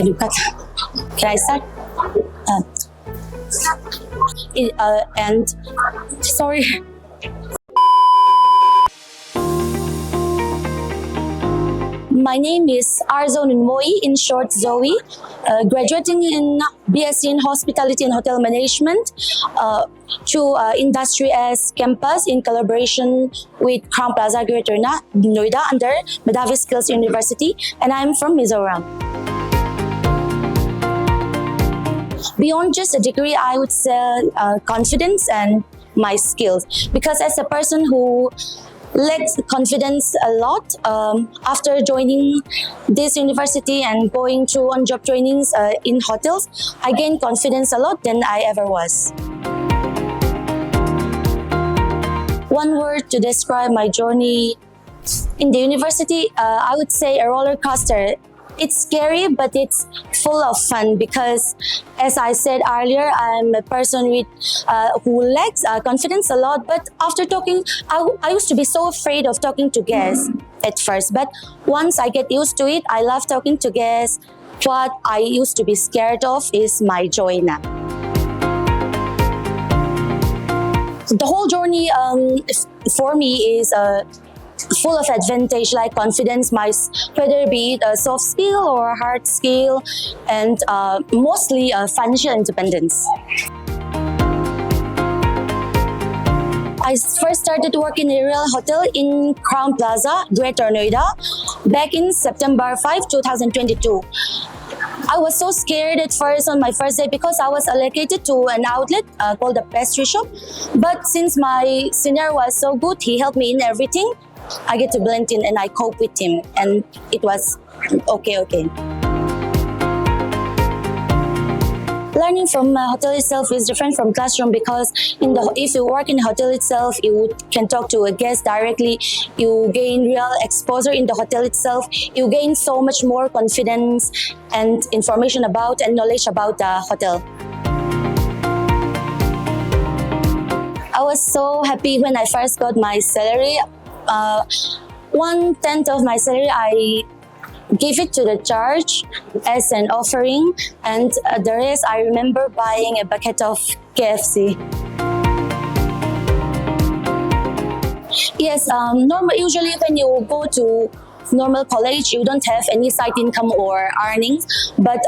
Can I start? And sorry. My name is Zonunmawii, in short Zoie, graduating in B.Sc in Hospitality and Hotel Management through Industry S campus in collaboration with Crown Plaza Greater Noida under Medhavi Skills University, and I'm from Mizoram. Beyond just a degree, I would say confidence and my skills, because as a person who lacks confidence a lot, after joining this university and going through on-job trainings in hotels, I gained confidence a lot than I ever was. One word to describe my journey in the university, I would say a roller coaster. It's scary, but it's full of fun because, as I said earlier, I'm a person with who lacks confidence a lot. But after talking, I used to be so afraid of talking to guests at first. But once I get used to it, I love talking to guests. What I used to be scared of is my joy now. The whole journey for me is full of advantage, like confidence, whether be it a soft skill or a hard skill, and mostly financial independence. I first started working in a real hotel in Crown Plaza, Greater Noida, back in September 5, 2022. I was so scared at first on my first day because I was allocated to an outlet called the pastry shop. But since my senior was so good, he helped me in everything. I get to blend in and I cope with him, and it was okay. Learning from a hotel itself is different from classroom because if you work in a hotel itself, you can talk to a guest directly. You gain real exposure in the hotel itself. You gain so much more confidence and information about and knowledge about the hotel. I was so happy when I first got my salary. 1/10 of my salary, I gave it to the church as an offering, and the rest I remember buying a bucket of KFC. Yes, usually when you go to normal college, you don't have any side income or earnings, but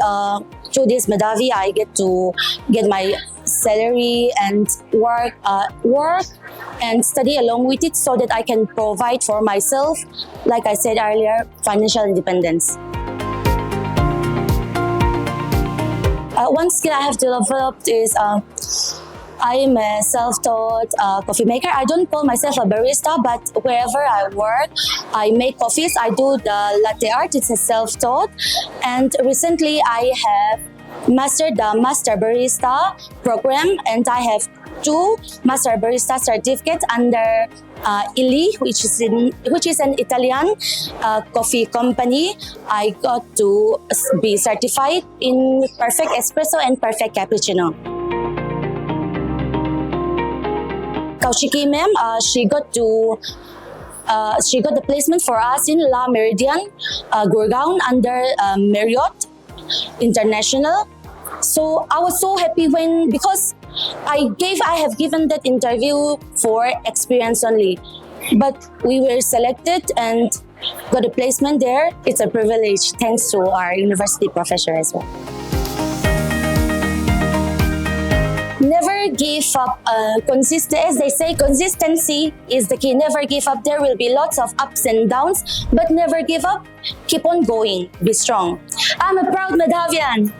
through this Medhavi, I get to get my salary and work and study along with it so that I can provide for myself, like I said earlier, financial independence. One skill I have developed is I am a self-taught coffee maker. I don't call myself a barista, but wherever I work, I make coffees. I do the latte art. It's a self-taught. And recently, I have mastered the Master Barista program, and I have 2 Master Barista certificates under ILI, which is an Italian coffee company. I got to be certified in Perfect Espresso and Perfect Cappuccino. Kaushiki ma'am, she got the placement for us in La Meridian, Gurgaon under Marriott International. So I was so happy because I have given that interview for experience only, but we were selected and got a placement there. It's a privilege, thanks to our university professor as well. Never give up. As they say, consistency is the key. Never give up. There will be lots of ups and downs, but never give up. Keep on going. Be strong. I'm a proud Medhavian.